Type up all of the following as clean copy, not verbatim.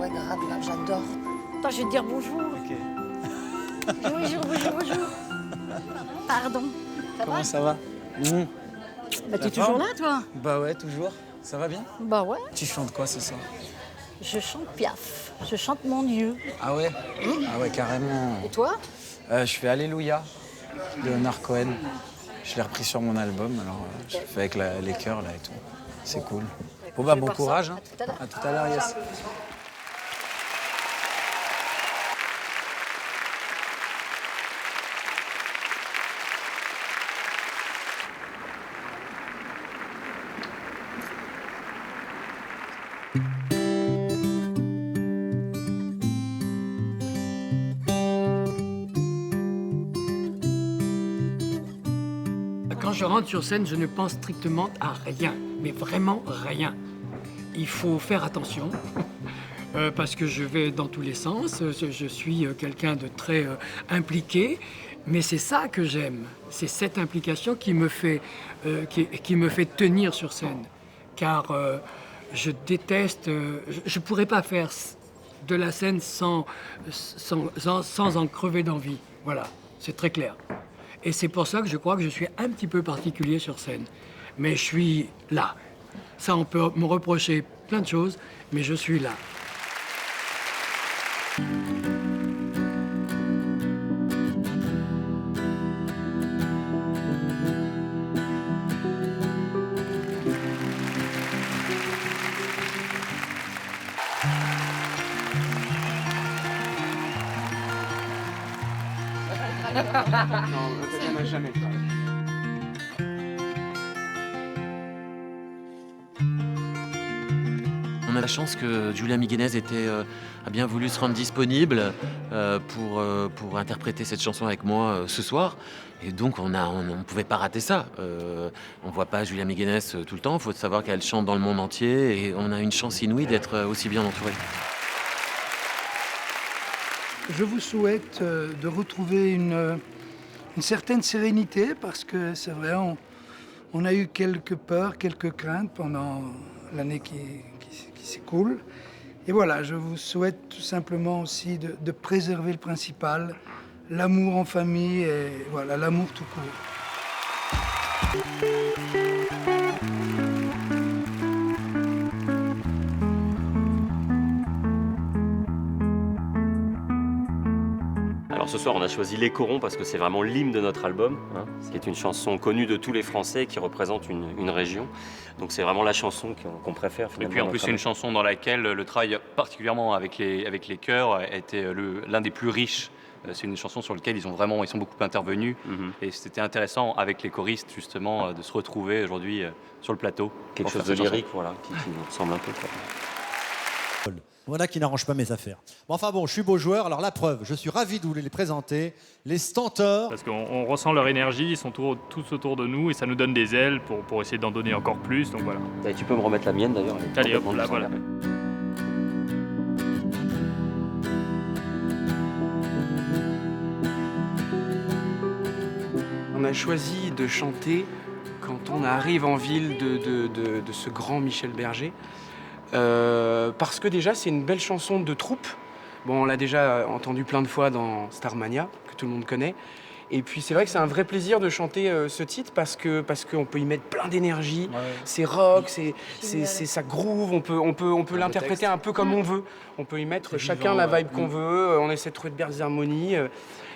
ouais, grave, j'adore. Attends, je vais te dire bonjour. Ok. Bonjour. Pardon. Comment ça va Bah, t'es toujours là, toi? Bah ouais, toujours. Ça va bien? Bah ouais. Tu chantes quoi ce soir? Je chante Piaf. Je chante Mon Dieu. Ah ouais? Ah ouais, carrément. Et toi? Je fais Alléluia de Leonard Cohen. Je l'ai repris sur mon album, alors je le fais avec les chœurs là et tout. C'est cool. Bon bah je vais bon voir ça. courage. Hein. À tout à l'heure. À tout à l'heure, yes. Quand je rentre sur scène, je ne pense strictement à rien, mais vraiment rien. Il faut faire attention, parce que je vais dans tous les sens, je suis quelqu'un de très impliqué, mais c'est ça que j'aime, c'est cette implication qui me fait tenir sur scène. Car je déteste, je ne pourrais pas faire de la scène sans en crever d'envie. Voilà, c'est très clair. Et c'est pour ça que je crois que je suis un petit peu particulier sur scène. Mais je suis là. Ça, on peut me reprocher plein de choses, mais je suis là. Non, on n'a jamais parlé. On a la chance que Julia Miguenez a bien voulu se rendre disponible pour interpréter cette chanson avec moi ce soir. Et donc, on ne pouvait pas rater ça. On ne voit pas Julia Miguenez tout le temps. Il faut savoir qu'elle chante dans le monde entier. Et on a une chance inouïe d'être aussi bien entouré. Je vous souhaite de retrouver une certaine sérénité parce que c'est vrai, on a eu quelques peurs, quelques craintes pendant l'année qui s'écoule. Et voilà, je vous souhaite tout simplement aussi de préserver le principal, l'amour en famille et voilà, l'amour tout court. Alors ce soir, on a choisi Les Corons parce que c'est vraiment l'hymne de notre album, hein, ce qui est une chanson connue de tous les Français qui représente une région. Donc c'est vraiment la chanson qu'on préfère finalement. Et puis en plus, c'est une chanson dans laquelle le travail, particulièrement avec les chœurs, a été l'un des plus riches. C'est une chanson sur laquelle ils sont beaucoup intervenus. Et c'était intéressant avec les choristes justement de se retrouver aujourd'hui sur le plateau. Quelque chose de lyrique, voilà, qui nous ressemble un peu. Quoi. Voilà qui n'arrange pas mes affaires. Mais enfin bon, je suis beau joueur, alors la preuve, je suis ravi de vous les présenter, les Stentors. Parce qu'on ressent leur énergie, ils sont tous autour de nous et ça nous donne des ailes pour essayer d'en donner encore plus, donc voilà. Et tu peux me remettre la mienne d'ailleurs. Allez hop, là voilà. On a choisi de chanter quand on arrive en ville de ce grand Michel Berger. Parce que déjà, c'est une belle chanson de troupe. Bon, on l'a déjà entendu plein de fois dans Starmania, que tout le monde connaît. Et puis, c'est vrai que c'est un vrai plaisir de chanter ce titre parce qu'on peut y mettre plein d'énergie. Ouais. C'est rock, ça groove, on peut l'interpréter un peu comme on veut. On peut y mettre chacun la vibe qu'on veut, on essaie de trouver de belles harmonies.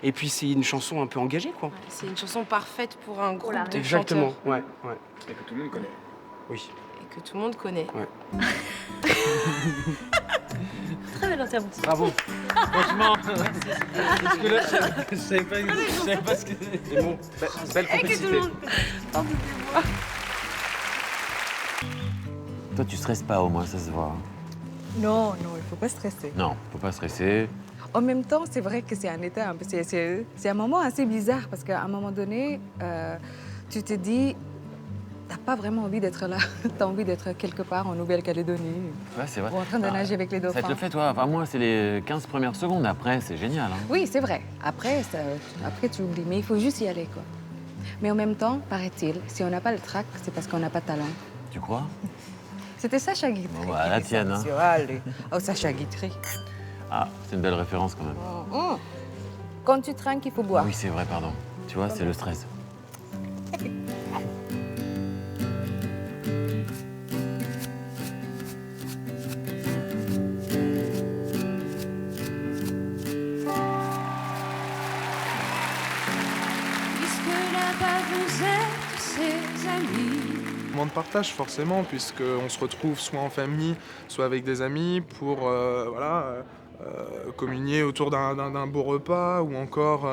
Et puis, c'est une chanson un peu engagée, quoi. C'est une chanson parfaite pour un groupe de Exactement, chanteurs. ouais. Et que tout le monde connaît. Oui. Que tout le monde connaît. Ouais. Très belle intervention. Bravo. Franchement, parce que là, je savais pas ce que c'était. C'est bon, belle complicité. Toi, tu stresses pas au moins, ça se voit. Non, il faut pas stresser. Non, faut pas stresser. En même temps, c'est vrai que c'est un état un peu... C'est un moment assez bizarre parce qu'à un moment donné, tu te dis... T'as pas vraiment envie d'être là. T'as envie d'être quelque part en Nouvelle-Calédonie. Ouais, c'est vrai. Ou en train de nager avec les dauphins. Ça te le fait, toi. Enfin, moi, c'est les 15 premières secondes. Après, c'est génial. Hein. Oui, c'est vrai. Après, tu oublies. Mais il faut juste y aller, quoi. Mais en même temps, paraît-il, si on n'a pas le trac, c'est parce qu'on n'a pas de talent. Tu crois? C'était Sacha Guitry. Bon, bah, la qui fait ça, tienne, hein. monsieur. Allez. Oh, Sacha Guitry. Ah, c'est une belle référence quand même. Quand tu trinques, il faut boire. Oui, c'est vrai, pardon. Tu vois, c'est le stress. Moment de partage forcément, puisqu'on se retrouve soit en famille, soit avec des amis pour communier autour d'un beau repas ou encore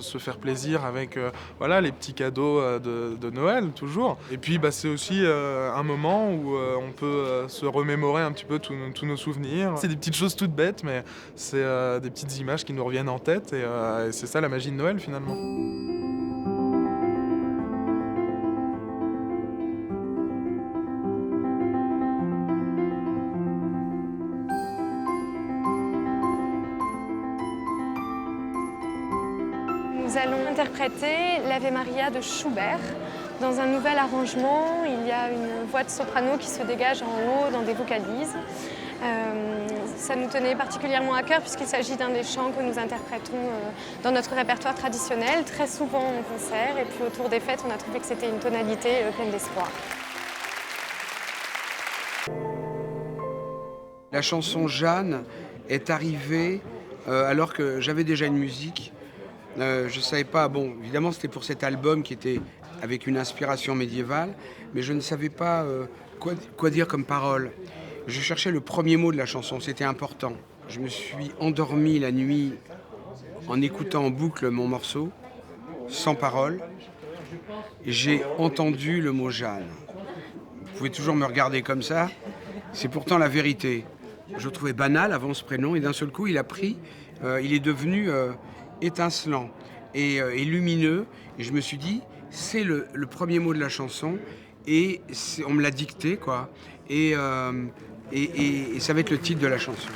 se faire plaisir avec les petits cadeaux de Noël toujours. Et puis c'est aussi un moment où on peut se remémorer un petit peu tous nos souvenirs. C'est des petites choses toutes bêtes, mais c'est des petites images qui nous reviennent en tête et c'est ça la magie de Noël finalement. Nous allons interpréter l'Ave Maria de Schubert. Dans un nouvel arrangement, il y a une voix de soprano qui se dégage en haut dans des vocalises. Ça nous tenait particulièrement à cœur puisqu'il s'agit d'un des chants que nous interprétons dans notre répertoire traditionnel, très souvent en concert. Et puis autour des fêtes, on a trouvé que c'était une tonalité pleine d'espoir. La chanson Jeanne est arrivée alors que j'avais déjà une musique. Je ne savais pas, évidemment c'était pour cet album qui était avec une inspiration médiévale, mais je ne savais pas quoi dire comme parole. Je cherchais le premier mot de la chanson, c'était important. Je me suis endormi la nuit en écoutant en boucle mon morceau, sans parole. J'ai entendu le mot Jeanne. Vous pouvez toujours me regarder comme ça, c'est pourtant la vérité. Je le trouvais banal avant ce prénom et d'un seul coup il est devenu étincelant et lumineux. Et je me suis dit, c'est le premier mot de la chanson et on me l'a dicté, quoi. Et ça va être le titre de la chanson.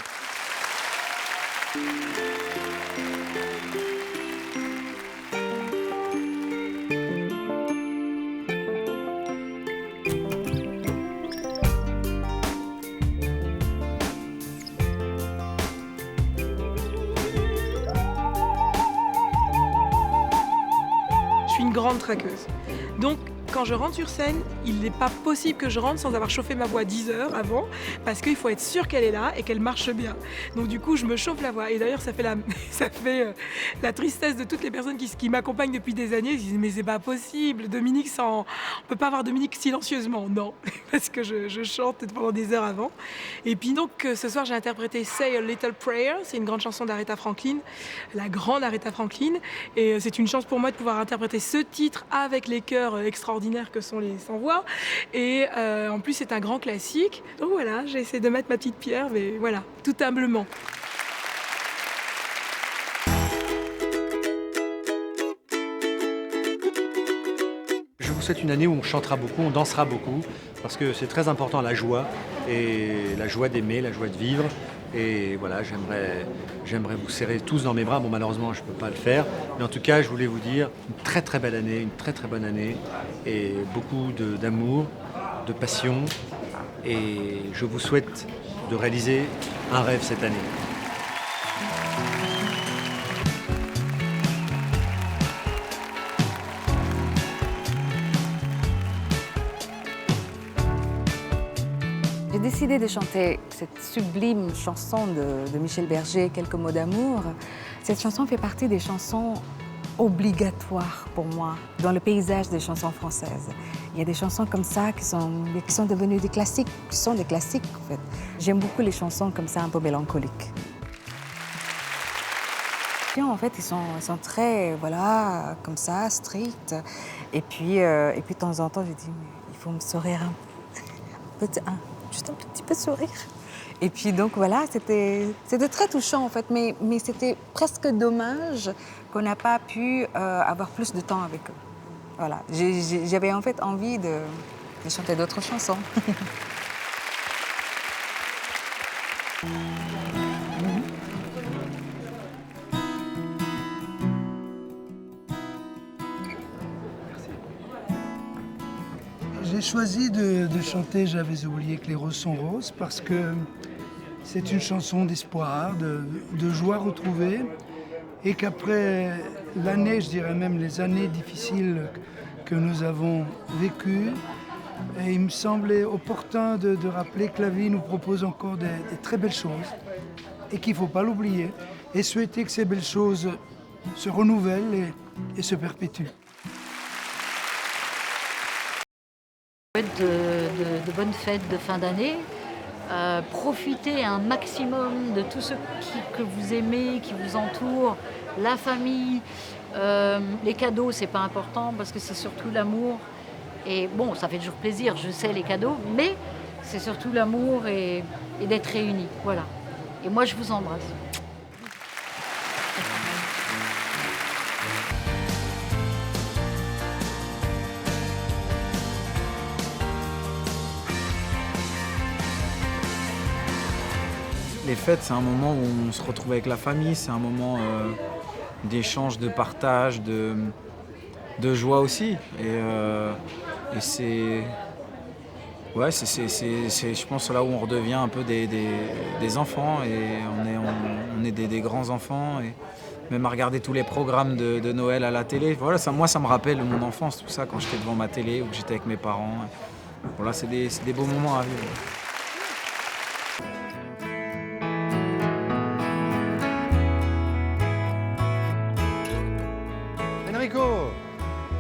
Une grande traqueuse. Donc, quand je rentre sur scène, il n'est pas possible que je rentre sans avoir chauffé ma voix 10 heures avant, parce qu'il faut être sûr qu'elle est là et qu'elle marche bien. Donc du coup, je me chauffe la voix. Et d'ailleurs, ça fait la tristesse de toutes les personnes qui m'accompagnent depuis des années. Ils disent, mais c'est pas possible, Dominique, on peut pas avoir Dominique silencieusement. Non, parce que je chante pendant des heures avant. Et puis donc, ce soir, j'ai interprété Say a Little Prayer. C'est une grande chanson d'Aretha Franklin, la grande Aretha Franklin. Et c'est une chance pour moi de pouvoir interpréter ce titre avec les chœurs extraordinaires que sont les Sans-Voix. Et en plus, c'est un grand classique. Donc voilà, j'ai essayé de mettre ma petite pierre, mais voilà, tout humblement. Je vous souhaite une année où on chantera beaucoup, on dansera beaucoup, parce que c'est très important la joie, et la joie d'aimer, la joie de vivre. Et voilà, j'aimerais vous serrer tous dans mes bras. Bon, malheureusement, je ne peux pas le faire. Mais en tout cas, je voulais vous dire une très très belle année, une très très bonne année. Et beaucoup d'amour, de passion. Et je vous souhaite de réaliser un rêve cette année. J'ai décidé de chanter cette sublime chanson de Michel Berger, Quelques mots d'amour. Cette chanson fait partie des chansons obligatoires pour moi dans le paysage des chansons françaises. Il y a des chansons comme ça qui sont devenues des classiques, qui sont des classiques en fait. J'aime beaucoup les chansons comme ça, un peu mélancoliques. En fait, ils sont très, voilà, comme ça, stricts. Et puis de temps en temps, je dis, il faut me sourire juste un petit peu sourire. Et puis donc voilà, c'était très touchant en fait, mais c'était presque dommage qu'on n'a pas pu avoir plus de temps avec eux. Voilà, j'avais en fait envie de chanter d'autres chansons. J'ai choisi de chanter J'avais oublié que les roses sont roses parce que c'est une chanson d'espoir, de joie retrouvée et qu'après l'année, je dirais même les années difficiles que nous avons vécues, et il me semblait opportun de rappeler que la vie nous propose encore des très belles choses et qu'il ne faut pas l'oublier et souhaiter que ces belles choses se renouvellent et se perpétuent. De bonnes fêtes de fin d'année. Profitez un maximum de tout ce que vous aimez, qui vous entoure, la famille. Les cadeaux, c'est pas important parce que c'est surtout l'amour. Et bon, ça fait toujours plaisir, je sais, les cadeaux, mais c'est surtout l'amour et d'être réunis. Voilà. Et moi, je vous embrasse. Les fêtes, c'est un moment où on se retrouve avec la famille, c'est un moment d'échange, de partage, de joie aussi. Et c'est... Ouais, c'est, je pense, là où on redevient un peu des enfants et on est des grands enfants. Et même à regarder tous les programmes de Noël à la télé, voilà, moi, ça me rappelle mon enfance, tout ça, quand j'étais devant ma télé ou que j'étais avec mes parents. Voilà, c'est des beaux moments à vivre. Enrico,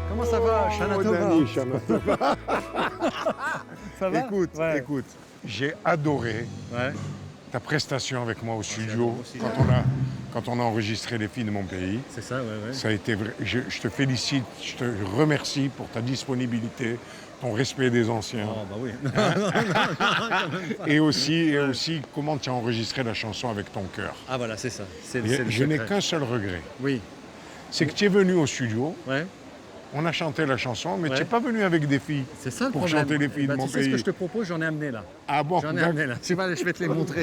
comment ça va? Shana Tova. Ça va? Écoute, j'ai adoré ta prestation avec moi au studio quand on a enregistré Les filles de mon pays. C'est ça, ouais. Ça a été vrai. Je te félicite, je te remercie pour ta disponibilité, ton respect des anciens. Oh, bah oui. Et aussi comment tu as enregistré la chanson avec ton cœur. Ah voilà, c'est ça. Je n'ai qu'un seul regret. Oui. C'est que tu es venu au studio. On a chanté la chanson, mais tu n'es pas venu avec des filles. C'est ça le pour problème. Chanter Les filles de mon Tu sais pays. ce que je te propose, j'en ai amené là. Ah bon? J'en ai amené là. Tu vas, je vais te les montrer.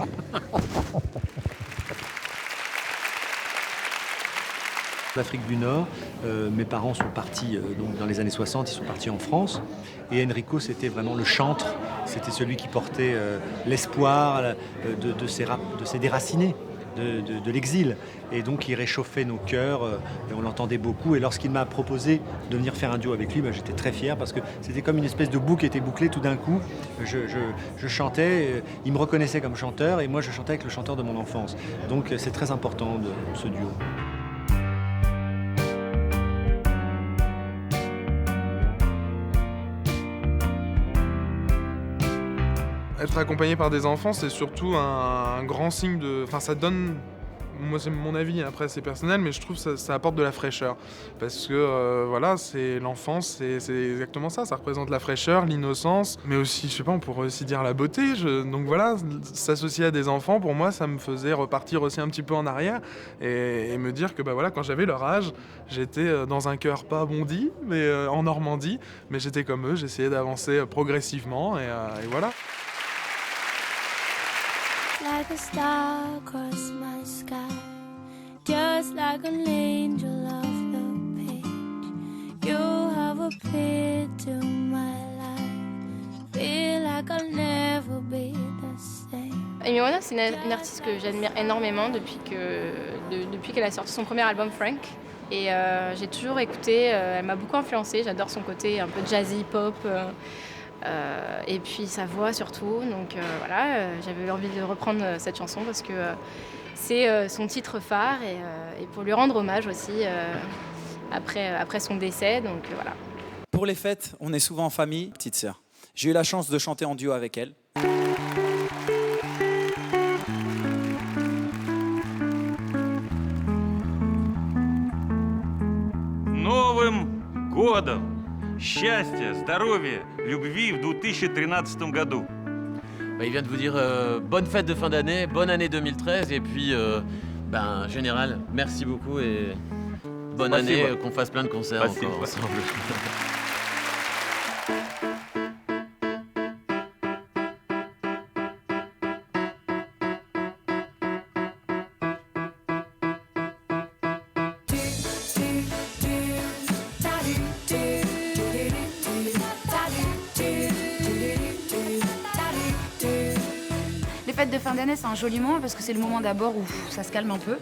L'Afrique du Nord, mes parents sont partis donc dans les années 60, ils sont partis en France. Et Enrico, c'était vraiment le chantre. C'était celui qui portait l'espoir de ces déracinés. De l'exil. Et donc il réchauffait nos cœurs, et on l'entendait beaucoup. Et lorsqu'il m'a proposé de venir faire un duo avec lui, j'étais très fier parce que c'était comme une espèce de boucle qui était bouclée tout d'un coup. Je chantais, il me reconnaissait comme chanteur et moi je chantais avec le chanteur de mon enfance. Donc c'est très important ce duo. Être accompagné par des enfants, c'est surtout un grand signe de... Enfin, ça donne... Moi, c'est mon avis, après c'est personnel, mais je trouve que ça apporte de la fraîcheur. Parce que, voilà, c'est l'enfance, c'est exactement ça. Ça représente la fraîcheur, l'innocence, mais aussi, je sais pas, on pourrait aussi dire la beauté. Donc voilà, s'associer à des enfants, pour moi, ça me faisait repartir aussi un petit peu en arrière et me dire que, bah voilà, quand j'avais leur âge, j'étais dans un cœur pas bondi, mais en Normandie, mais j'étais comme eux, j'essayais d'avancer progressivement et voilà. Like a star across my sky, just like an angel off the page. You have appeared to my life, feel like I'll never be the same. Amy Winehouse, c'est une artiste que j'admire énormément depuis qu'elle a sorti son premier album Frank. Et j'ai toujours écouté, elle m'a beaucoup influencée, j'adore son côté un peu jazzy, pop. Et puis sa voix surtout, donc voilà, j'avais envie de reprendre cette chanson parce que c'est son titre phare et pour lui rendre hommage aussi après son décès, donc voilà. Pour les fêtes, on est souvent en famille, petite sœur. J'ai eu la chance de chanter en duo avec elle. Новым годом! Счастья, здоровья, любви в 2013 году. Il vient de vous dire bonne fête de fin d'année, bonne année 2013 et puis général, merci beaucoup et bonne année, qu'on fasse plein de concerts encore ensemble. fêtes de fin d'année, c'est un joli moment parce que c'est le moment d'abord où ça se calme un peu,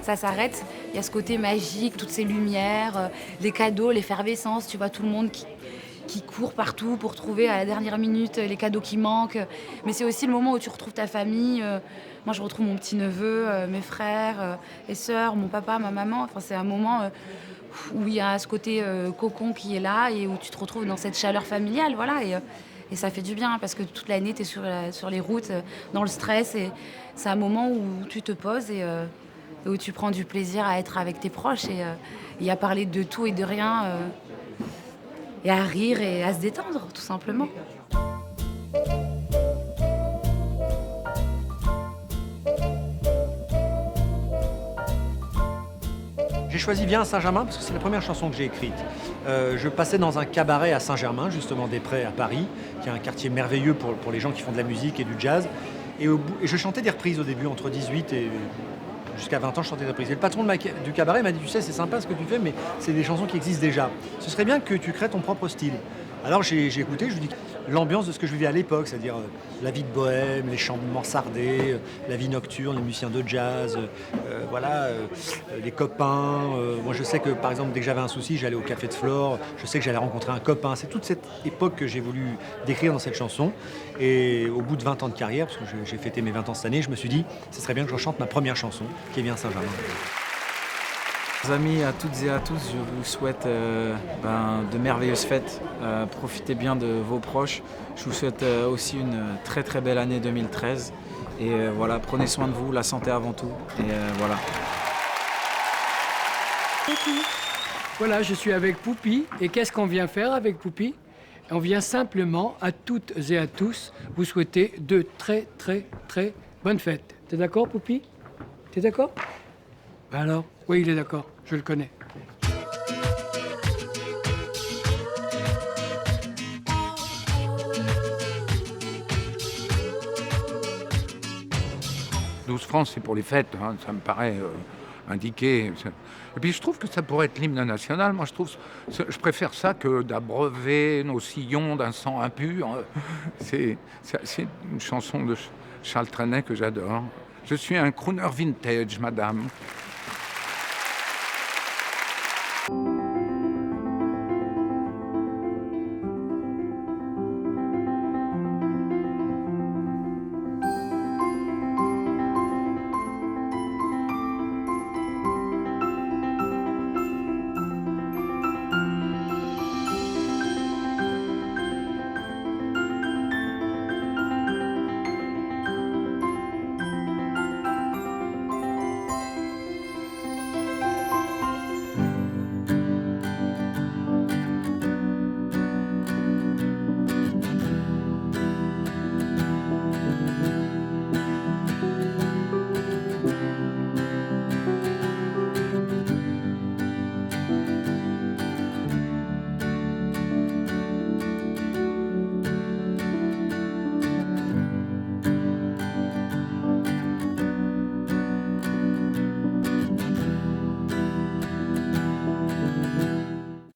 ça s'arrête. Il y a ce côté magique, toutes ces lumières, les cadeaux, l'effervescence, tu vois, tout le monde qui court partout pour trouver à la dernière minute les cadeaux qui manquent. Mais c'est aussi le moment où tu retrouves ta famille. Moi, je retrouve mon petit-neveu, mes frères et sœurs, mon papa, ma maman. Enfin, c'est un moment où il y a ce côté cocon qui est là et où tu te retrouves dans cette chaleur familiale, voilà. Et ça fait du bien parce que toute l'année, tu es sur les routes, dans le stress. Et c'est un moment où tu te poses et où tu prends du plaisir à être avec tes proches et à parler de tout et de rien. Et à rire et à se détendre, tout simplement. J'ai choisi Viens à Saint-Germain parce que c'est la première chanson que j'ai écrite. Je passais dans un cabaret à Saint-Germain, justement des Prés à Paris, qui est un quartier merveilleux pour les gens qui font de la musique et du jazz. Et je chantais des reprises au début, entre 18 et jusqu'à 20 ans, je chantais des reprises. Et le patron du cabaret m'a dit, tu sais, c'est sympa ce que tu fais, mais c'est des chansons qui existent déjà. Ce serait bien que tu crées ton propre style. Alors j'ai écouté, je lui dis l'ambiance de ce que je vivais à l'époque, c'est-à-dire la vie de bohème, les chants mansardés, la vie nocturne, les musiciens de jazz, les copains. Moi je sais que par exemple dès que j'avais un souci, j'allais au café de Flore, je sais que j'allais rencontrer un copain. C'est toute cette époque que j'ai voulu décrire dans cette chanson. Et au bout de 20 ans de carrière, parce que j'ai fêté mes 20 ans cette année, je me suis dit, ce serait bien que je chante ma première chanson, qui est Viens à Saint-Germain. Amis, à toutes et à tous, je vous souhaite de merveilleuses fêtes. Profitez bien de vos proches. Je vous souhaite aussi une très très belle année 2013. Et voilà, prenez soin de vous, la santé avant tout. Et voilà. Voilà, je suis avec Poupi. Et qu'est-ce qu'on vient faire avec Poupi? On vient simplement, à toutes et à tous, vous souhaiter de très très très bonnes fêtes. T'es d'accord, Poupi? T'es d'accord? Ben alors? Oui, il est d'accord, je le connais. £12, c'est pour les fêtes, hein, ça me paraît indiqué. Et puis je trouve que ça pourrait être l'hymne national. Moi, je préfère ça que d'abreuver nos sillons d'un sang impur. C'est une chanson de Charles Trenet que j'adore. Je suis un crooner vintage, madame.